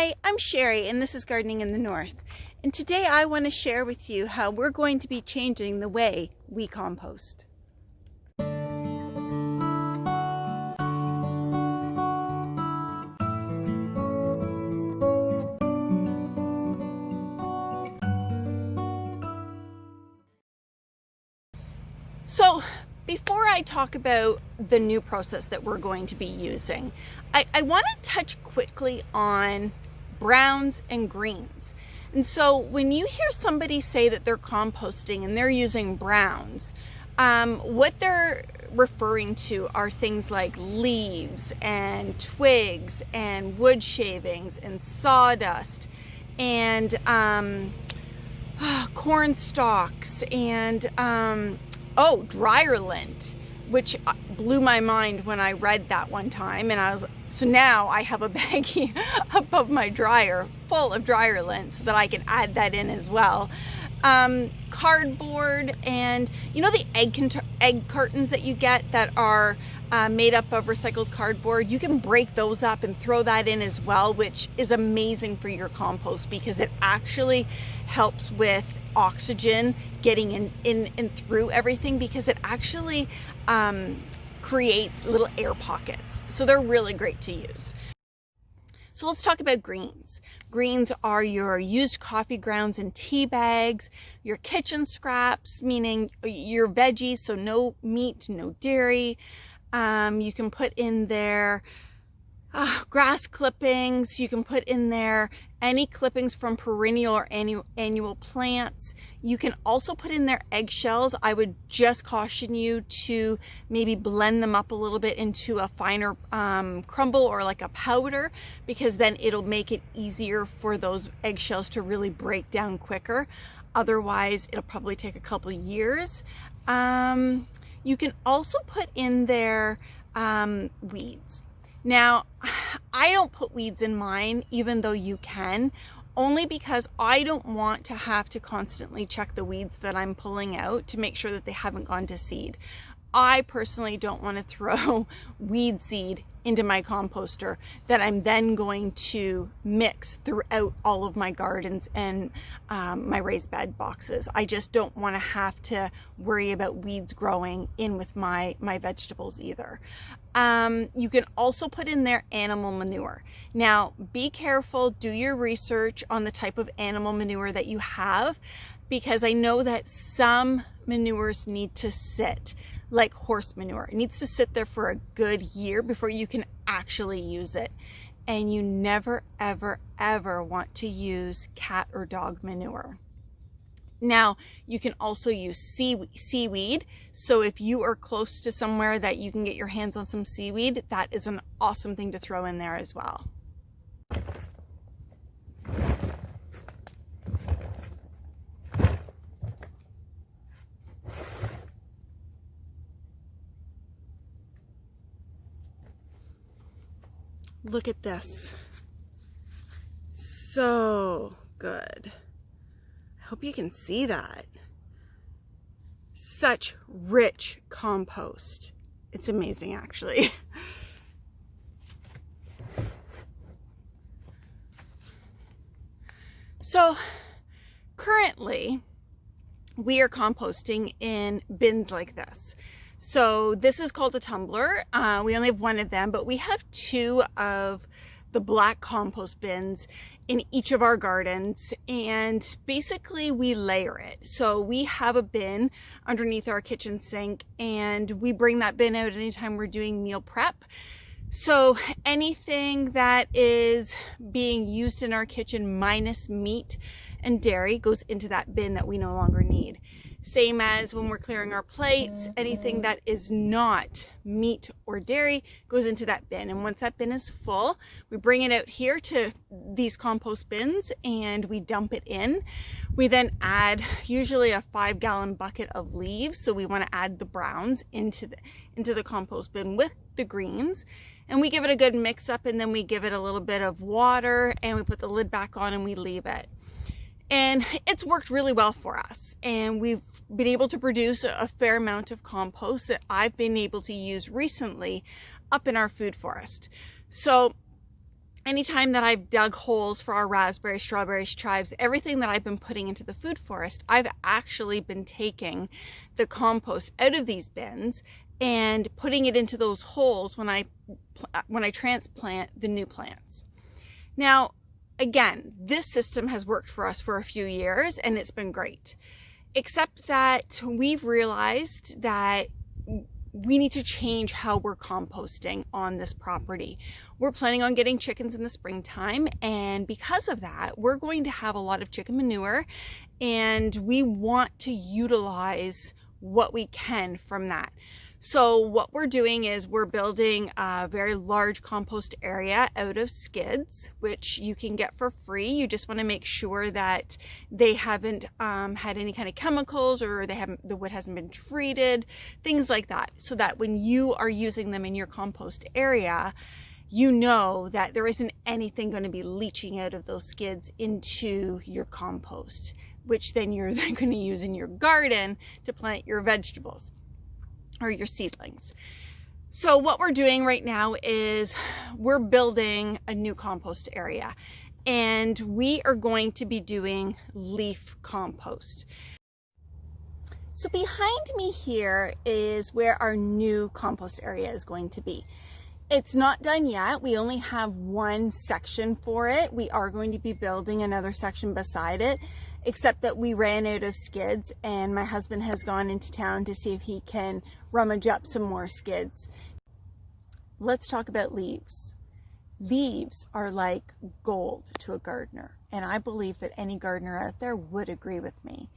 Hi, I'm Sherry and this is Gardening in the North. And today I want to share with you how we're going to be changing the way we compost. So before I talk about the new process that we're going to be using, I want to touch quickly on browns and greens. And so when you hear somebody say that they're composting and they're using browns, what they're referring to are things like leaves and twigs and wood shavings and sawdust and corn stalks and dryer lint, which blew my mind when I read that one time. And so now I have a baggie above my dryer full of dryer lint so that I can add that in as well. Cardboard, and you know the egg cartons that you get that are made up of recycled cardboard, you can break those up and throw that in as well, which is amazing for your compost because it actually helps with oxygen getting in and through everything, because it actually creates little air pockets. So they're really great to use. So let's talk about greens. Greens are your used coffee grounds and tea bags, your kitchen scraps, meaning your veggies, so no meat, no dairy. You can put in there grass clippings. You can put in there any clippings from perennial or annual plants. You can also put in there eggshells. I would just caution you to maybe blend them up a little bit into a finer crumble or like a powder, because then it'll make it easier for those eggshells to really break down quicker. Otherwise, it'll probably take a couple years. You can also put in there weeds. Now, I don't put weeds in mine, even though you can, only because I don't want to have to constantly check the weeds that I'm pulling out to make sure that they haven't gone to seed. I personally don't want to throw weed seed into my composter that I'm then going to mix throughout all of my gardens and my raised bed boxes. I just don't want to have to worry about weeds growing in with my vegetables either. You can also put in there animal manure. Now, be careful, do your research on the type of animal manure that you have, because I know that some manures need to sit, like horse manure. It needs to sit there for a good year before you can actually use it. And you never, ever, ever want to use cat or dog manure. Now, you can also use seaweed. So if you are close to somewhere that you can get your hands on some seaweed, that is an awesome thing to throw in there as well. Look at this. So good. I hope you can see that. Such rich compost. It's amazing, actually. So currently we are composting in bins like this. So this is called a tumbler. We only have one of them, but we have two of the black compost bins in each of our gardens, and basically we layer it. So we have a bin underneath our kitchen sink, and we bring that bin out anytime we're doing meal prep. So anything that is being used in our kitchen minus meat and dairy goes into that bin that we no longer need. Same as when we're clearing our plates, anything that is not meat or dairy goes into that bin. And once that bin is full, we bring it out here to these compost bins and we dump it in. We then add usually a 5-gallon bucket of leaves. So we want to add the browns into the compost bin with the greens. And we give it a good mix up, and then we give it a little bit of water and we put the lid back on and we leave it. And it's worked really well for us. And we've been able to produce a fair amount of compost that I've been able to use recently up in our food forest. So anytime that I've dug holes for our raspberries, strawberries, chives, everything that I've been putting into the food forest, I've actually been taking the compost out of these bins and putting it into those holes when I transplant the new plants. Now, again, this system has worked for us for a few years and it's been great, except that we've realized that we need to change how we're composting on this property. We're planning on getting chickens in the springtime, and because of that, we're going to have a lot of chicken manure, and we want to utilize what we can from that. So what we're doing is we're building a very large compost area out of skids, which you can get for free. You just want to make sure that they haven't had any kind of chemicals, or the wood hasn't been treated, things like that, so that when you are using them in your compost area, you know that there isn't anything going to be leaching out of those skids into your compost, which then you're then going to use in your garden to plant your vegetables or your seedlings. So what we're doing right now is we're building a new compost area, and we are going to be doing leaf compost. So behind me here is where our new compost area is going to be. It's not done yet. We only have one section for it. We are going to be building another section beside it, except that we ran out of skids and my husband has gone into town to see if he can rummage up some more skids. Let's talk about leaves. Leaves are like gold to a gardener, and I believe that any gardener out there would agree with me.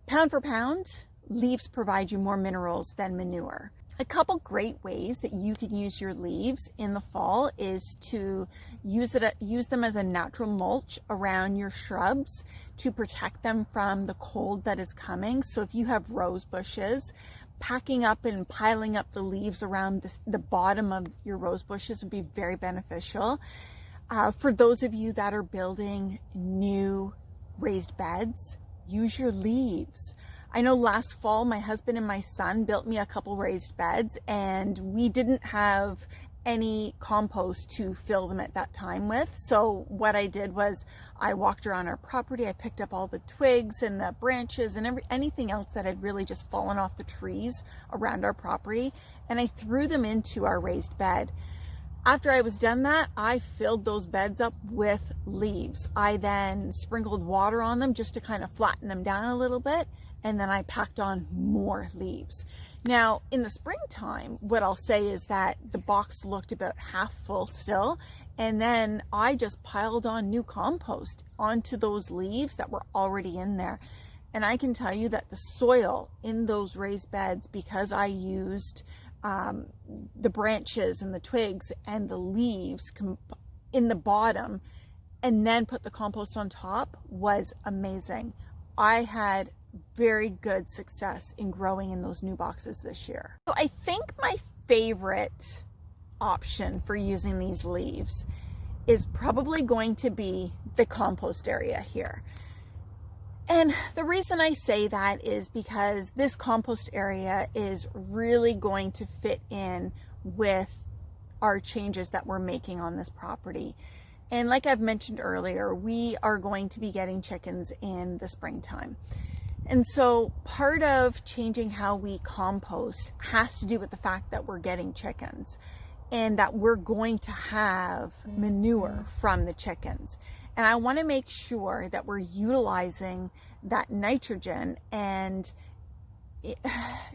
Pound for pound, leaves provide you more minerals than manure. A couple great ways that you can use your leaves in the fall is to use them as a natural mulch around your shrubs to protect them from the cold that is coming. So if you have rose bushes, packing up and piling up the leaves around the bottom of your rose bushes would be very beneficial. For those of you that are building new raised beds, use your leaves. I know last fall, my husband and my son built me a couple raised beds, and we didn't have any compost to fill them at that time with. So what I did was I walked around our property, I picked up all the twigs and the branches and anything else that had really just fallen off the trees around our property, and I threw them into our raised bed. After I was done that, I filled those beds up with leaves. I then sprinkled water on them just to kind of flatten them down a little bit, and then I packed on more leaves. Now, in the springtime, what I'll say is that the box looked about half full still, and then I just piled on new compost onto those leaves that were already in there. And I can tell you that the soil in those raised beds, because I used the branches and the twigs and the leaves in the bottom and then put the compost on top, was amazing. I had very good success in growing in those new boxes this year. So I think my favorite option for using these leaves is probably going to be the compost area here. And the reason I say that is because this compost area is really going to fit in with our changes that we're making on this property. And like I've mentioned earlier, we are going to be getting chickens in the springtime. And so part of changing how we compost has to do with the fact that we're getting chickens and that we're going to have manure from the chickens. And I want to make sure that we're utilizing that nitrogen and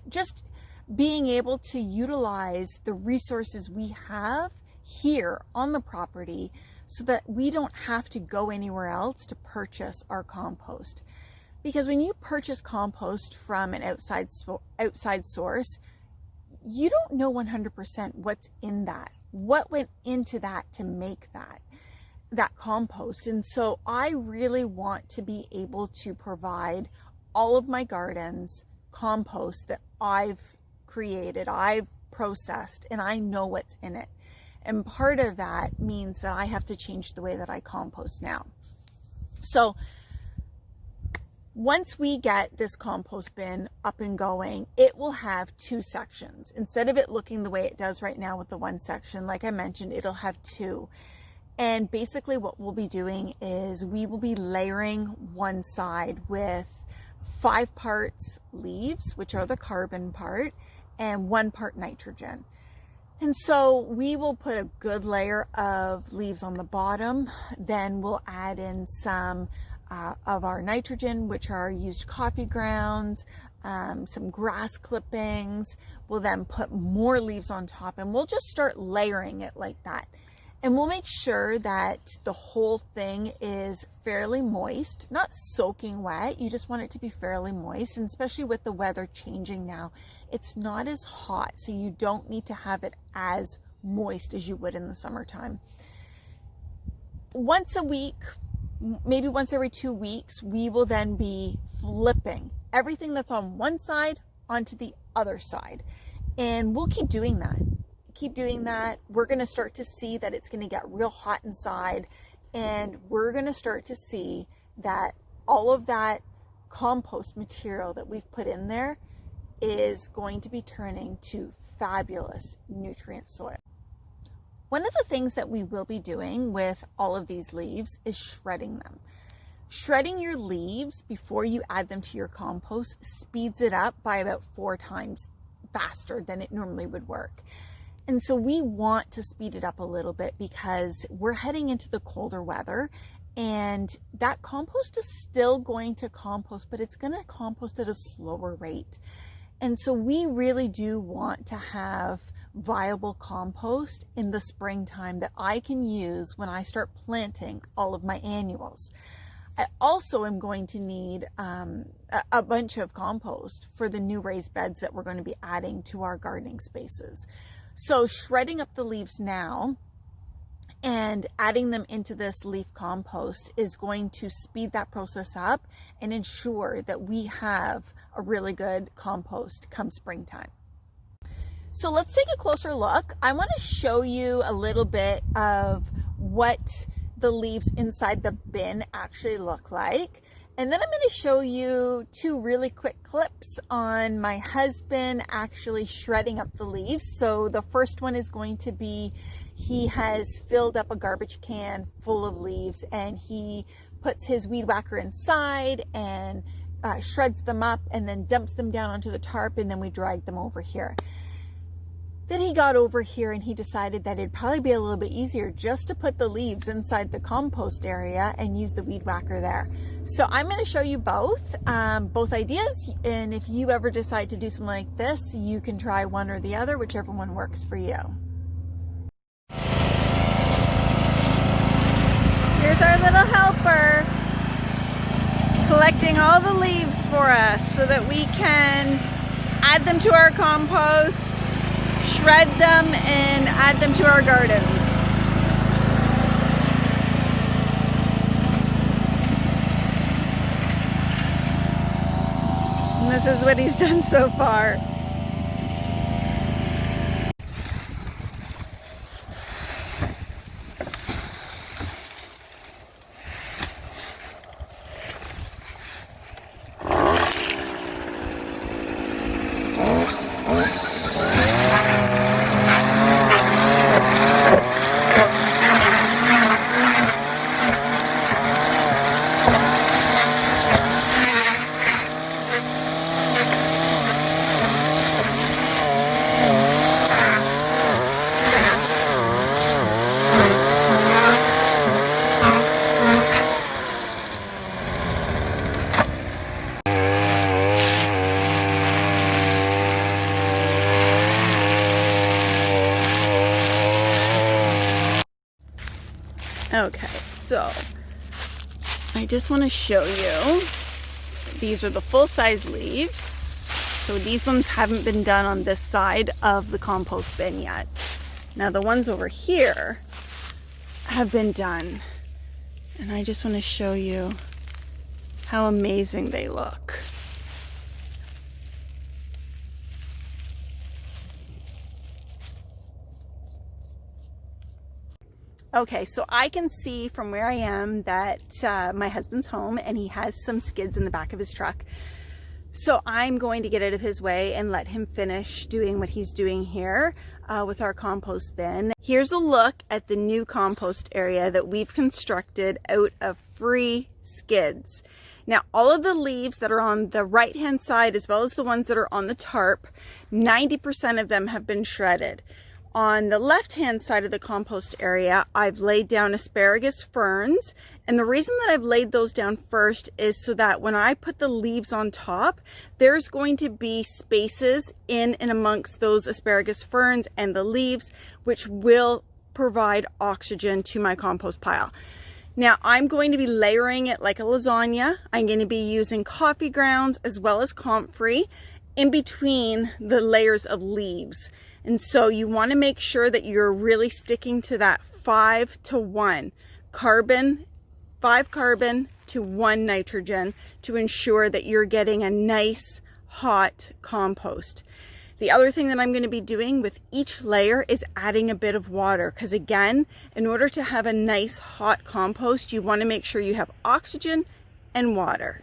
just being able to utilize the resources we have here on the property so that we don't have to go anywhere else to purchase our compost. Because when you purchase compost from an outside source, you don't know 100% what's in that, what went into that to make that compost. And so I really want to be able to provide all of my gardens compost that I've created, I've processed, and I know what's in it. And part of that means that I have to change the way that I compost now. So once we get this compost bin up and going, it will have two sections. Instead of it looking the way it does right now with the one section, like I mentioned, it'll have two. And basically what we'll be doing is we will be layering one side with 5 parts leaves, which are the carbon part, and 1 part nitrogen. And so we will put a good layer of leaves on the bottom, then we'll add in some of our nitrogen, which are used coffee grounds, some grass clippings. We'll then put more leaves on top, and we'll just start layering it like that. And we'll make sure that the whole thing is fairly moist, not soaking wet. You just want it to be fairly moist, and especially with the weather changing now, it's not as hot, so you don't need to have it as moist as you would in the summertime. Once a week, maybe once every 2 weeks, we will then be flipping everything that's on one side onto the other side. And we'll keep doing that. We're going to start to see that it's going to get real hot inside, and we're going to start to see that all of that compost material that we've put in there is going to be turning to fabulous nutrient soil. One of the things that we will be doing with all of these leaves is shredding them. Shredding your leaves before you add them to your compost speeds it up by about 4 times faster than it normally would work. And so we want to speed it up a little bit because we're heading into the colder weather, and that compost is still going to compost, but it's going to compost at a slower rate. And so we really do want to have viable compost in the springtime that I can use when I start planting all of my annuals. I also am going to need a bunch of compost for the new raised beds that we're going to be adding to our gardening spaces. So shredding up the leaves now and adding them into this leaf compost is going to speed that process up and ensure that we have a really good compost come springtime. So let's take a closer look. I want to show you a little bit of what the leaves inside the bin actually look like. And then I'm going to show you 2 really quick clips on my husband actually shredding up the leaves. So the first one is going to be, he has filled up a garbage can full of leaves, and he puts his weed whacker inside and shreds them up and then dumps them down onto the tarp, and then we drag them over here. Then he got over here and he decided that it'd probably be a little bit easier just to put the leaves inside the compost area and use the weed whacker there. So I'm going to show you both ideas, and if you ever decide to do something like this, you can try one or the other, whichever one works for you. Here's our little helper collecting all the leaves for us so that we can add them to our compost, shred them, and add them to our gardens. And this is what he's done so far. Okay, so I just want to show you, these are the full-size leaves. So these ones haven't been done on this side of the compost bin yet. Now the ones over here have been done. And I just want to show you how amazing they look. Okay, so I can see from where I am that my husband's home, and he has some skids in the back of his truck. So I'm going to get out of his way and let him finish doing what he's doing here. with our compost bin. Here's a look at the new compost area that we've constructed out of free skids. Now, all of the leaves that are on the right hand side, as well as the ones that are on the tarp, 90% of them have been shredded. On the left hand side of the compost area, I've laid down asparagus ferns, and the reason that I've laid those down first is so that when I put the leaves on top, there's going to be spaces in and amongst those asparagus ferns and the leaves, which will provide oxygen to my compost pile. Now, I'm going to be layering it like a lasagna. I'm going to be using coffee grounds as well as comfrey in between the layers of leaves. And so you want to make sure that you're really sticking to that 5 to 1 carbon, 5 carbon to 1 nitrogen to ensure that you're getting a nice hot compost. The other thing that I'm going to be doing with each layer is adding a bit of water, because again, in order to have a nice hot compost, you want to make sure you have oxygen and water.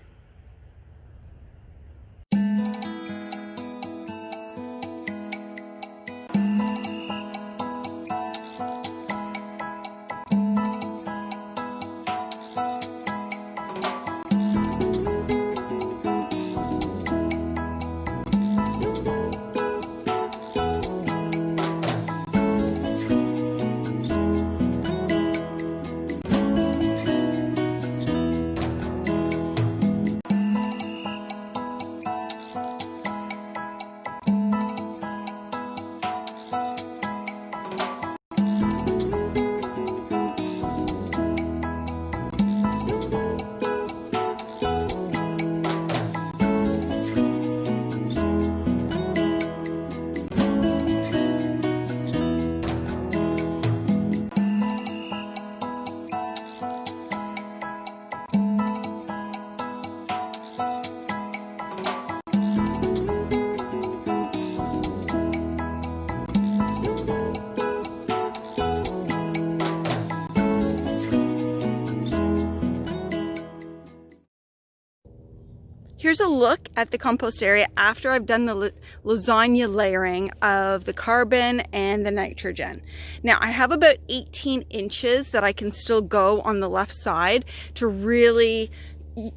Here's a look at the compost area after I've done the lasagna layering of the carbon and the nitrogen. Now, I have about 18 inches that I can still go on the left side to really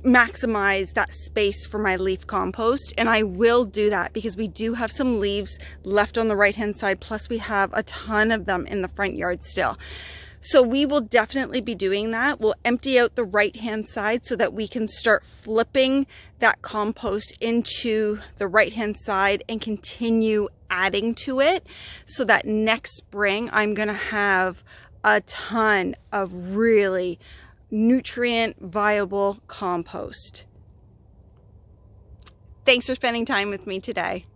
maximize that space for my leaf compost, and I will do that because we do have some leaves left on the right hand side, plus we have a ton of them in the front yard still. So we will definitely be doing that. We'll empty out the right hand side so that we can start flipping that compost into the right hand side and continue adding to it, so that next spring I'm gonna have a ton of really nutrient viable compost. Thanks for spending time with me today.